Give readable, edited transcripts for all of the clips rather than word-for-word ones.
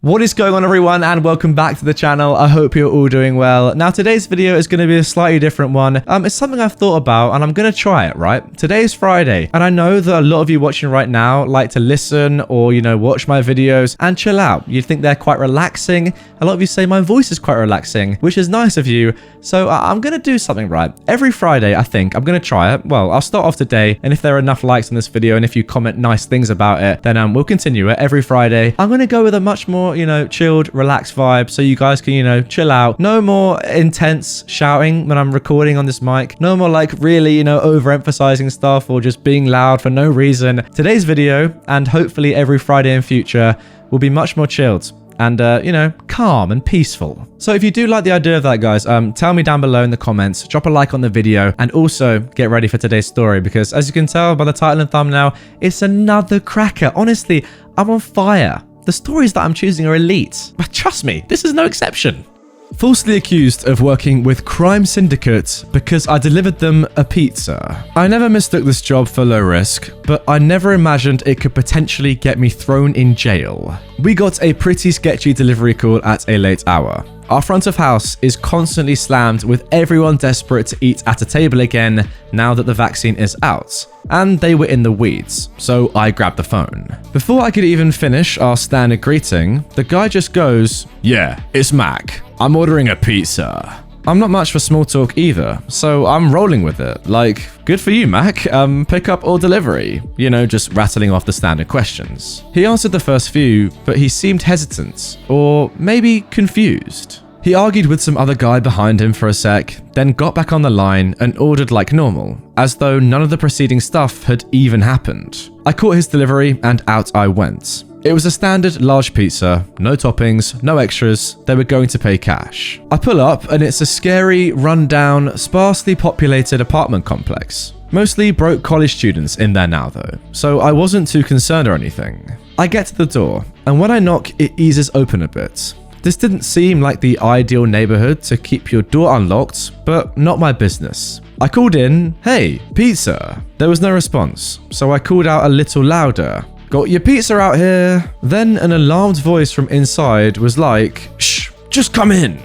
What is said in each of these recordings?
What is going on, everyone, and welcome back to the channel. I hope you're all doing well. Now, today's video is going to be a slightly different one. It's something I've thought about, and I'm going to try it, right? Today's Friday, and I know that a lot of you watching right now like to listen or, watch my videos and chill out. You think they're quite relaxing. A lot of you say my voice is quite relaxing, which is nice of you. So I'm going to do something right. Every Friday, I think, I'm going to try it. Well, I'll start off today, and if there are enough likes on this video, and if you comment nice things about it, then we'll continue it every Friday. I'm going to go with a much more chilled, relaxed vibe so you guys can, chill out. No more intense shouting when I'm recording on this mic. No more really, overemphasizing stuff or just being loud for no reason. Today's video, and hopefully every Friday in future, will be much more chilled and, calm and peaceful. So if you do like the idea of that, guys, tell me down below in the comments, drop a like on the video, and also get ready for today's story because, as you can tell by the title and thumbnail, it's another cracker. Honestly, I'm on fire. The stories that I'm choosing are elite, but trust me, this is no exception. Falsely accused of working with crime syndicates because I delivered them a pizza. I never mistook this job for low risk, but I never imagined it could potentially get me thrown in jail. We got a pretty sketchy delivery call at a late hour. Our front of house is constantly slammed with everyone desperate to eat at a table again now that the vaccine is out. And they were in the weeds, so I grabbed the phone. Before I could even finish our standard greeting, the guy just goes, "Yeah, it's Mac. I'm ordering a pizza." I'm not much for small talk either, so I'm rolling with it. Good for you, Mac. Pick up or delivery? Just rattling off the standard questions. He answered the first few, but he seemed hesitant, or maybe confused. He argued with some other guy behind him for a sec, then got back on the line and ordered like normal, as though none of the preceding stuff had even happened. I caught his delivery and out I went. It was a standard large pizza, no toppings, no extras. They were going to pay cash. I pull up and it's a scary, run-down, sparsely populated apartment complex. Mostly broke college students in there now though, so I wasn't too concerned or anything. I get to the door, and when I knock, it eases open a bit. This didn't seem like the ideal neighborhood to keep your door unlocked, but not my business. I called in, "Hey, pizza." There was no response, so I called out a little louder, "Got your pizza out here." Then an alarmed voice from inside was like, "Shh, just come in."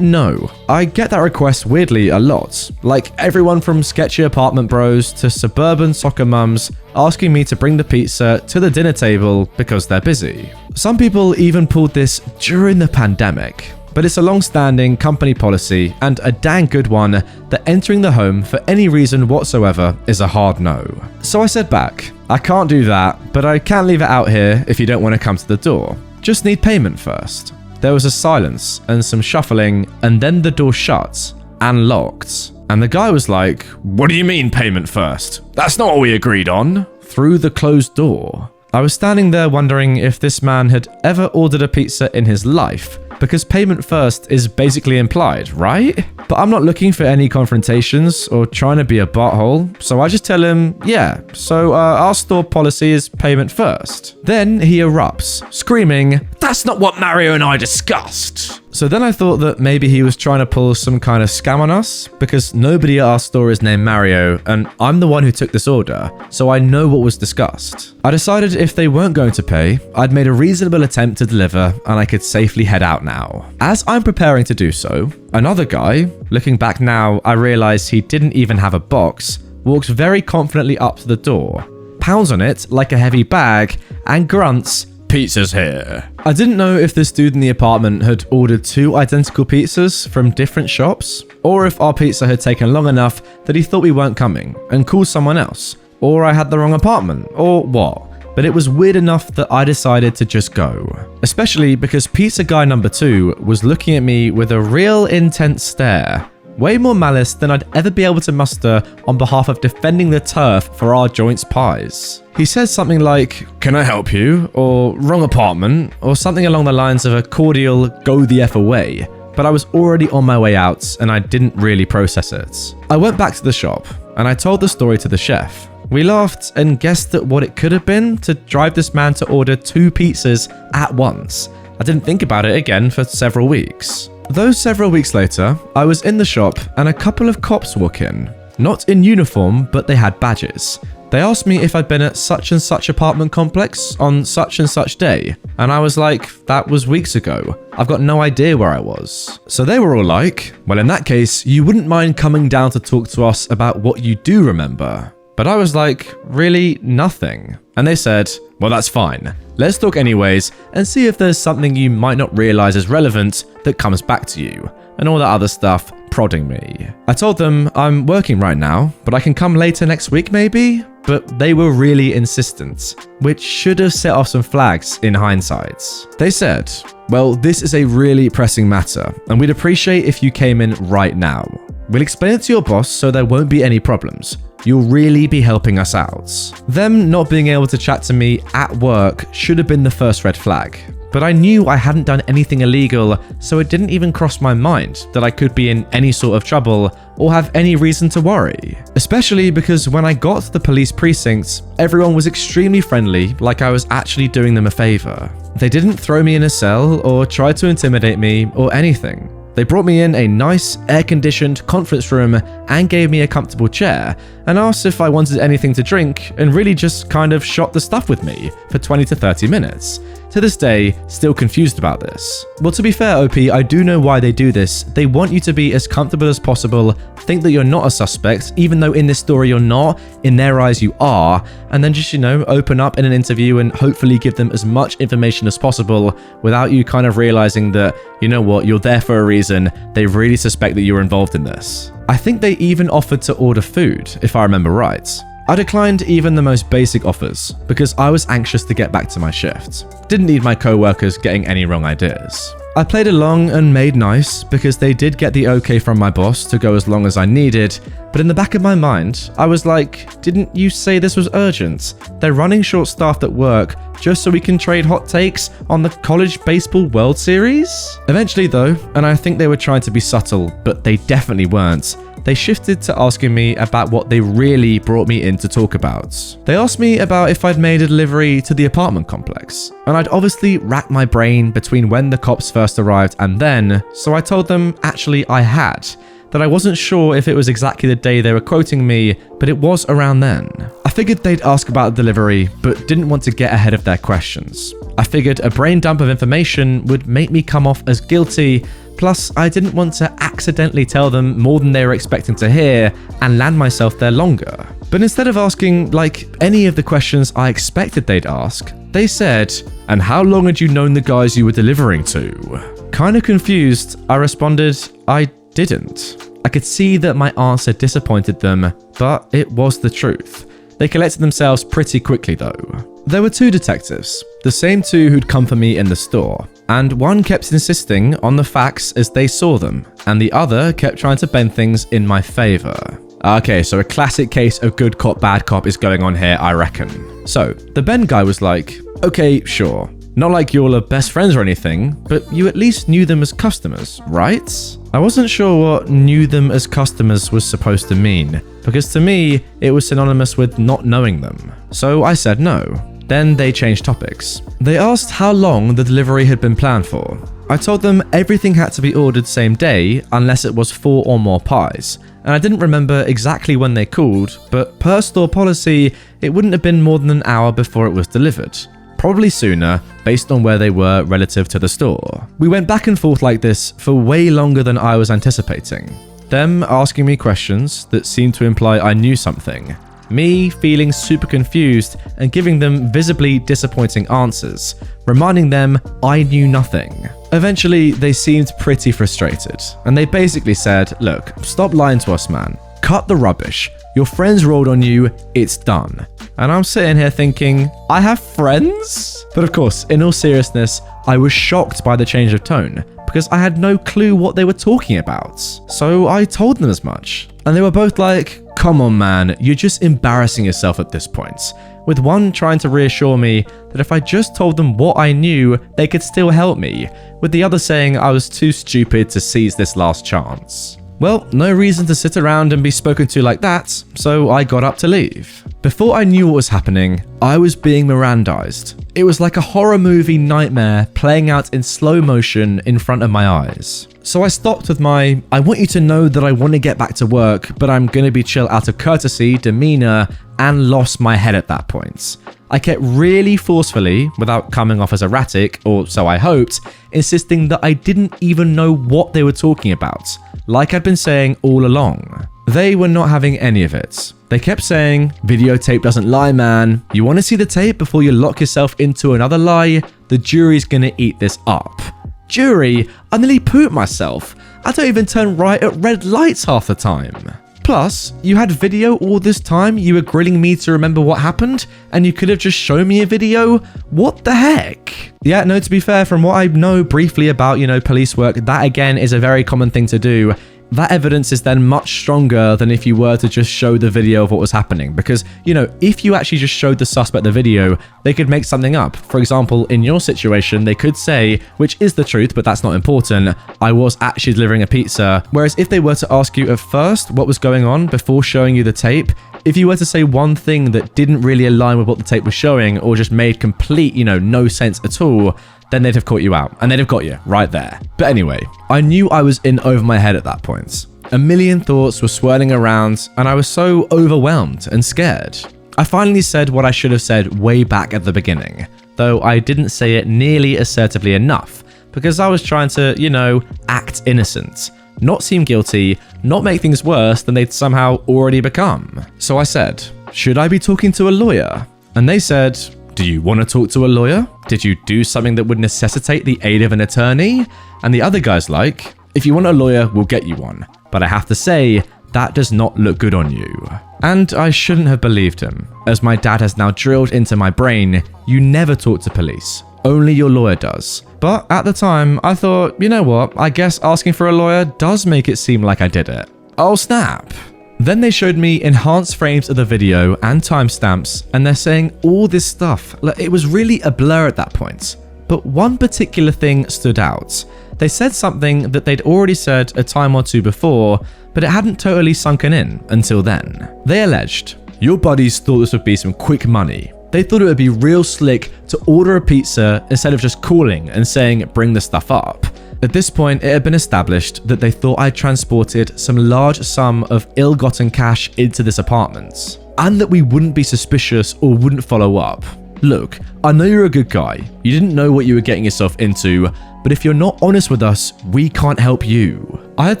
No. I get that request weirdly a lot. Everyone from sketchy apartment bros to suburban soccer mums asking me to bring the pizza to the dinner table because they're busy. Some people even pulled this during the pandemic. But it's a long-standing company policy and a dang good one that entering the home for any reason whatsoever is a hard no. So I said back, "I can't do that, but I can leave it out here if you don't want to come to the door. Just need payment first." There was a silence and some shuffling, and then the door shut and locked. And the guy was like, "What do you mean payment first? That's not what we agreed on." Through the closed door. I was standing there wondering if this man had ever ordered a pizza in his life, because payment first is basically implied, right? But I'm not looking for any confrontations or trying to be a butthole, so I just tell him, "Yeah, so our store policy is payment first." Then he erupts, screaming, "That's not what Mario and I discussed." So then I thought that maybe he was trying to pull some kind of scam on us, because nobody at our store is named Mario, and I'm the one who took this order, so I know what was discussed. I decided if they weren't going to pay, I'd made a reasonable attempt to deliver, and I could safely head out now. As I'm preparing to do so, another guy, looking back now, I realized he didn't even have a box, walks very confidently up to the door, pounds on it like a heavy bag, and grunts, "Pizza's here." I didn't know if this dude in the apartment had ordered two identical pizzas from different shops, or if our pizza had taken long enough that he thought we weren't coming and called someone else, or I had the wrong apartment, or what. But it was weird enough that I decided to just go. Especially because pizza guy number 2 was looking at me with a real intense stare. Way more malice than I'd ever be able to muster on behalf of defending the turf for our joint's pies. He says something like, "Can I help you?" or "Wrong apartment," or something along the lines of a cordial "go the F away." But I was already on my way out and I didn't really process it. I went back to the shop and I told the story to the chef. We laughed and guessed at what it could have been to drive this man to order 2 pizzas at once. I didn't think about it again for several weeks. Though several weeks later, I was in the shop and a couple of cops walk in. Not in uniform, but they had badges. They asked me if I'd been at such and such apartment complex on such and such day, and I was like, that was weeks ago. I've got no idea where I was. So they were all like, well, in that case, you wouldn't mind coming down to talk to us about what you do remember. But I was like, really, nothing. And they said, well, that's fine. Let's talk anyways and see if there's something you might not realize is relevant that comes back to you, and all that other stuff prodding me. I told them I'm working right now, but I can come later next week maybe? But they were really insistent, which should have set off some flags in hindsight. They said, well, this is a really pressing matter, and we'd appreciate if you came in right now. We'll explain it to your boss so there won't be any problems. You'll really be helping us out. Them not being able to chat to me at work should have been the first red flag. But I knew I hadn't done anything illegal, so it didn't even cross my mind that I could be in any sort of trouble or have any reason to worry. Especially because when I got to the police precinct, everyone was extremely friendly, like I was actually doing them a favor. They didn't throw me in a cell or try to intimidate me or anything. They brought me in a nice, air-conditioned conference room and gave me a comfortable chair and asked if I wanted anything to drink and really just kind of shot the stuff with me for 20 to 30 minutes. To this day, still confused about this. Well, to be fair, OP, I do know why they do this. They want you to be as comfortable as possible, think that you're not a suspect, even though in this story you're not, in their eyes you are, and then just, open up in an interview and hopefully give them as much information as possible without you kind of realizing that, you know what, you're there for a reason, they really suspect that you're involved in this. I think they even offered to order food, if I remember right. I declined even the most basic offers because I was anxious to get back to my shift. Didn't need my co-workers getting any wrong ideas. I played along and made nice because they did get the okay from my boss to go as long as I needed, but in the back of my mind, I was like, didn't you say this was urgent? They're running short-staffed at work just so we can trade hot takes on the College Baseball World Series? Eventually though, and I think they were trying to be subtle, but they definitely weren't, they shifted to asking me about what they really brought me in to talk about. They asked me about if I'd made a delivery to the apartment complex, and I'd obviously racked my brain between when the cops first arrived and then, so I told them actually I had, that I wasn't sure if it was exactly the day they were quoting me, but it was around then. I figured they'd ask about the delivery, but didn't want to get ahead of their questions. I figured a brain dump of information would make me come off as guilty, plus I didn't want to accidentally tell them more than they were expecting to hear and land myself there longer. But instead of asking, any of the questions I expected they'd ask, they said, and how long had you known the guys you were delivering to? Kinda confused, I responded, I didn't. I could see that my answer disappointed them, but it was the truth. They collected themselves pretty quickly though. There were two detectives, the same two who'd come for me in the store, and one kept insisting on the facts as they saw them, and the other kept trying to bend things in my favor. Okay, so a classic case of good cop, bad cop is going on here, I reckon. So, the Ben guy was like, okay, sure. Not like you all are best friends or anything, but you at least knew them as customers, right? I wasn't sure what knew them as customers was supposed to mean, because to me, it was synonymous with not knowing them. So I said no. Then they changed topics. They asked how long the delivery had been planned for. I told them everything had to be ordered same day unless it was 4 or more pies, and I didn't remember exactly when they called, but per store policy, it wouldn't have been more than an hour before it was delivered. Probably sooner, based on where they were relative to the store. We went back and forth like this for way longer than I was anticipating. Them asking me questions that seemed to imply I knew something. Me feeling super confused and giving them visibly disappointing answers, reminding them I knew nothing. Eventually, they seemed pretty frustrated, and they basically said, look, stop lying to us, man. Cut the rubbish. Your friends rolled on you, it's done. And I'm sitting here thinking, I have friends? But of course, in all seriousness, I was shocked by the change of tone because I had no clue what they were talking about. So I told them as much. And they were both like, come on man, you're just embarrassing yourself at this point. With one trying to reassure me that if I just told them what I knew, they could still help me, with the other saying I was too stupid to seize this last chance. Well, no reason to sit around and be spoken to like that, so I got up to leave. Before I knew what was happening, I was being Mirandized. It was like a horror movie nightmare playing out in slow motion in front of my eyes. So I stopped with my, I want you to know that I want to get back to work, but I'm going to be chill out of courtesy, demeanor, and lost my head at that point. I kept really forcefully, without coming off as erratic, or so I hoped, insisting that I didn't even know what they were talking about, like I'd been saying all along. They were not having any of it. They kept saying, videotape doesn't lie, man. You want to see the tape before you lock yourself into another lie? The jury's gonna eat this up. Jury? I nearly pooped myself. I don't even turn right at red lights half the time. Plus, you had video all this time, you were grilling me to remember what happened, and you could have just shown me a video? What the heck? Yeah, no, to be fair, from what I know briefly about, police work, that again is a very common thing to do. That evidence is then much stronger than if you were to just show the video of what was happening. Because, if you actually just showed the suspect the video, they could make something up. For example, in your situation, they could say, which is the truth, but that's not important, I was actually delivering a pizza. Whereas if they were to ask you at first what was going on before showing you the tape, if you were to say one thing that didn't really align with what the tape was showing, or just made complete, no sense at all, then they'd have caught you out, and they'd have got you right there. But anyway, I knew I was in over my head at that point. A million thoughts were swirling around, and I was so overwhelmed and scared. I finally said what I should have said way back at the beginning, though I didn't say it nearly assertively enough, because I was trying to, act innocent, not seem guilty, not make things worse than they'd somehow already become. So I said, should I be talking to a lawyer? And they said, do you want to talk to a lawyer? Did you do something that would necessitate the aid of an attorney? And the other guy's like, if you want a lawyer, we'll get you one. But I have to say, that does not look good on you. And I shouldn't have believed him, as my dad has now drilled into my brain, you never talk to police, only your lawyer does. But at the time, I thought, you know what, I guess asking for a lawyer does make it seem like I did it. Oh snap. Then they showed me enhanced frames of the video and timestamps, and they're saying all this stuff. It was really a blur at that point. But one particular thing stood out. They said something that they'd already said a time or two before, but it hadn't totally sunken in until then. They alleged, your buddies thought this would be some quick money. They thought it would be real slick to order a pizza instead of just calling and saying, bring the stuff up. At this point, it had been established that they thought I transported some large sum of ill-gotten cash into this apartment, and that we wouldn't be suspicious or wouldn't follow up. Look, I know you're a good guy. You didn't know what you were getting yourself into, but if you're not honest with us, we can't help you. I had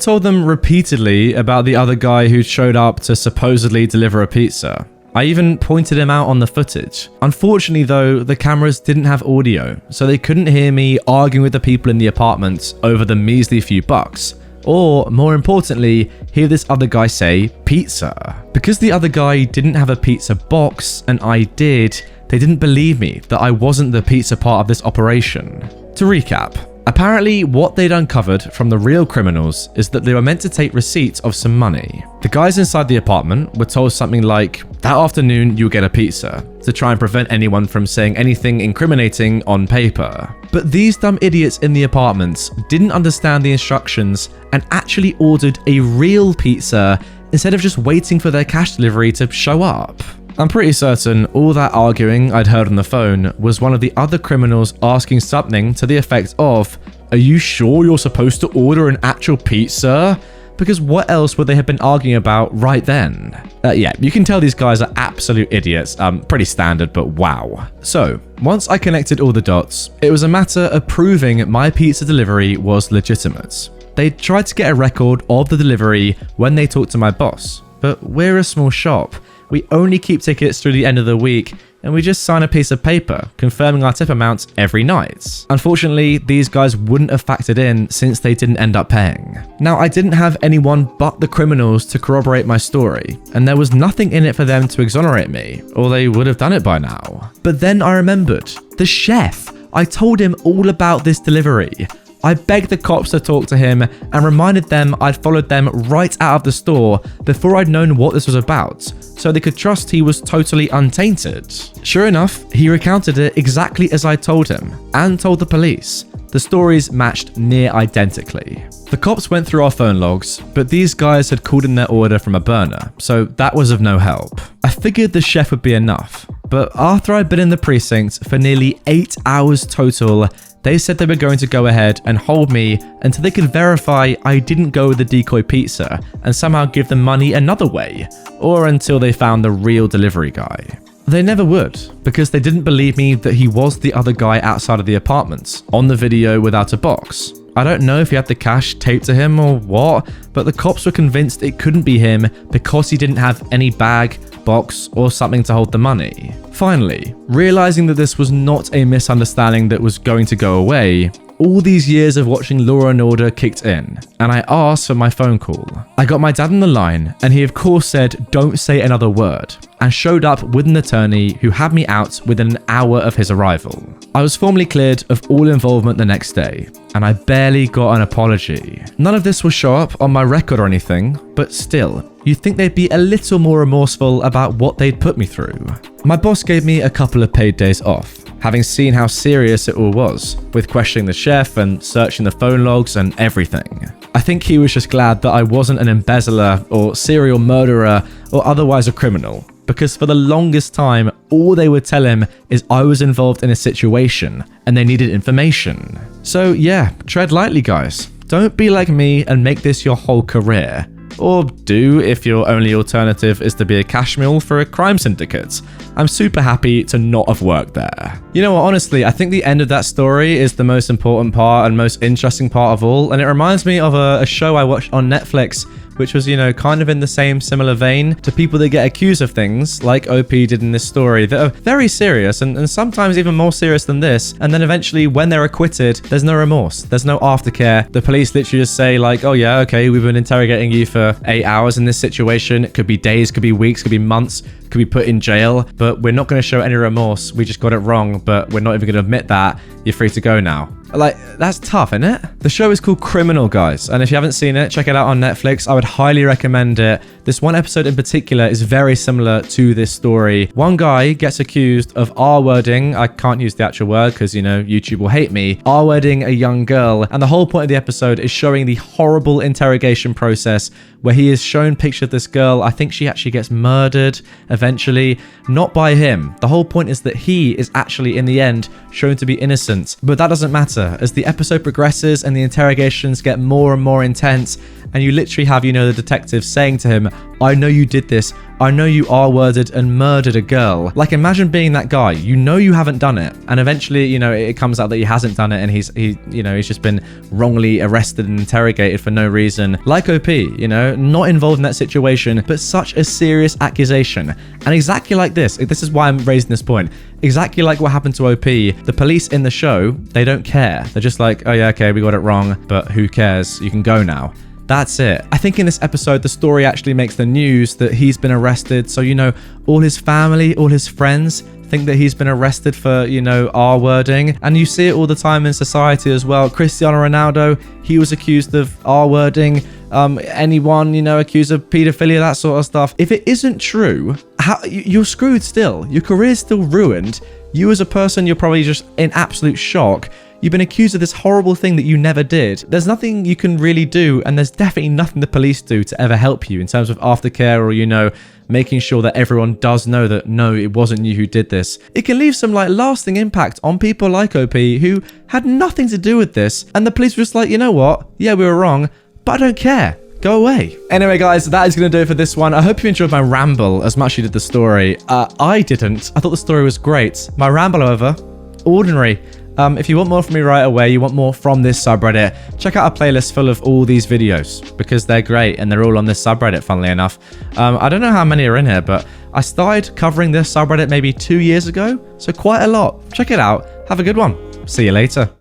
told them repeatedly about the other guy who showed up to supposedly deliver a pizza. I even pointed him out on the footage. Unfortunately though, the cameras didn't have audio, so they couldn't hear me arguing with the people in the apartment over the measly few bucks. Or, more importantly, hear this other guy say, pizza. Because the other guy didn't have a pizza box, and I did, they didn't believe me that I wasn't the pizza part of this operation. To recap, apparently what they'd uncovered from the real criminals is that they were meant to take receipt of some money. The guys inside the apartment were told something like, that afternoon you'll get a pizza, to try and prevent anyone from saying anything incriminating on paper. But these dumb idiots in the apartments didn't understand the instructions and actually ordered a real pizza instead of just waiting for their cash delivery to show up. I'm pretty certain all that arguing I'd heard on the phone was one of the other criminals asking something to the effect of, are you sure you're supposed to order an actual pizza? Because what else would they have been arguing about right then? Yeah, you can tell these guys are absolute idiots. Pretty standard, but wow. So, once I connected all the dots, it was a matter of proving my pizza delivery was legitimate. They tried to get a record of the delivery when they talked to my boss, but we're a small shop. We only keep tickets through the end of the week, and we just sign a piece of paper confirming our tip amount every night. Unfortunately, these guys wouldn't have factored in since they didn't end up paying. Now, I didn't have anyone but the criminals to corroborate my story, and there was nothing in it for them to exonerate me, or they would have done it by now. But then I remembered, the chef. I told him all about this delivery. I begged the cops to talk to him and reminded them I'd followed them right out of the store before I'd known what this was about, so they could trust he was totally untainted. Sure enough, he recounted it exactly as I told him, and told the police. The stories matched near identically. The cops went through our phone logs, but these guys had called in their order from a burner, so that was of no help. I figured the chef would be enough, but after I'd been in the precinct for nearly 8 hours total, they said they were going to go ahead and hold me until they could verify I didn't go with the decoy pizza and somehow give them money another way, or until they found the real delivery guy. They never would, because they didn't believe me that he was the other guy outside of the apartment, on the video without a box. I don't know if he had the cash taped to him or what, but the cops were convinced it couldn't be him because he didn't have any bag, box, or something to hold the money. Finally, realizing that this was not a misunderstanding that was going to go away, all these years of watching Law & Order kicked in, and I asked for my phone call. I got my dad on the line, and he of course said, "Don't say another word," and showed up with an attorney who had me out within an hour of his arrival. I was formally cleared of all involvement the next day, and I barely got an apology. None of this will show up on my record or anything, but still, you'd think they'd be a little more remorseful about what they'd put me through. My boss gave me a couple of paid days off, having seen how serious it all was, with questioning the chef and searching the phone logs and everything. I think he was just glad that I wasn't an embezzler or serial murderer or otherwise a criminal, because for the longest time, all they would tell him is I was involved in a situation and they needed information. So yeah, tread lightly, guys. Don't be like me and make this your whole career. Or do if your only alternative is to be a cash mule for a crime syndicate. I'm super happy to not have worked there. You know what, honestly, I think the end of that story is the most important part and most interesting part of all, and it reminds me of a show I watched on Netflix, which was, you know, kind of in the same similar vein to people that get accused of things, like OP did in this story, that are very serious and sometimes even more serious than this, and then eventually when they're acquitted, there's no remorse, there's no aftercare. The police literally just say like, oh yeah, okay, we've been interrogating you for 8 hours in this situation, it could be days, could be weeks, could be months, could be put in jail, but we're not going to show any remorse, we just got it wrong, but we're not even going to admit that, you're free to go now. Like, that's tough, isn't it? The show is called Criminal, guys, and if you haven't seen it, check it out on Netflix. I would highly recommend it. This one episode in particular is very similar to this story. One guy gets accused of R-wording, I can't use the actual word because, you know, YouTube will hate me, R-wording a young girl, and the whole point of the episode is showing the horrible interrogation process where he is shown picture of this girl. I think she actually gets murdered eventually, not by him. The whole point is that he is actually, in the end, shown to be innocent, but that doesn't matter. As the episode progresses and the interrogations get more and more intense, and you literally have, you know, the detective saying to him, I know you did this, I know you R-worded and murdered a girl. Like, imagine being that guy, you know you haven't done it, and eventually, you know, it comes out that he hasn't done it, and he's just been wrongly arrested and interrogated for no reason. Like OP, you know, not involved in that situation, but such a serious accusation. And exactly like this is why I'm raising this point, exactly like what happened to OP, the police in the show, they don't care. They're just like, oh yeah, okay, we got it wrong, but who cares? You can go now. That's it. I think in this episode, the story actually makes the news that he's been arrested. So, you know, all his family, all his friends think that he's been arrested for, you know, R-wording. And you see it all the time in society as well. Cristiano Ronaldo, he was accused of R-wording. Anyone, you know, accused of pedophilia, that sort of stuff. If it isn't true, you're screwed still. Your career's still ruined. You as a person, you're probably just in absolute shock. You've been accused of this horrible thing that you never did. There's nothing you can really do, and there's definitely nothing the police do to ever help you in terms of aftercare or, you know, making sure that everyone does know that, no, it wasn't you who did this. It can leave some, like, lasting impact on people like OP who had nothing to do with this, and the police were just like, you know what? Yeah, we were wrong, but I don't care. Go away. Anyway, guys, that is going to do it for this one. I hope you enjoyed my ramble as much as you did the story. I didn't. I thought the story was great. My ramble, however, ordinary. If you want more from me right away, you want more from this subreddit, check out a playlist full of all these videos because they're great and they're all on this subreddit, funnily enough. I don't know how many are in here, but I started covering this subreddit maybe 2 years ago, so quite a lot. Check it out. Have a good one. See you later.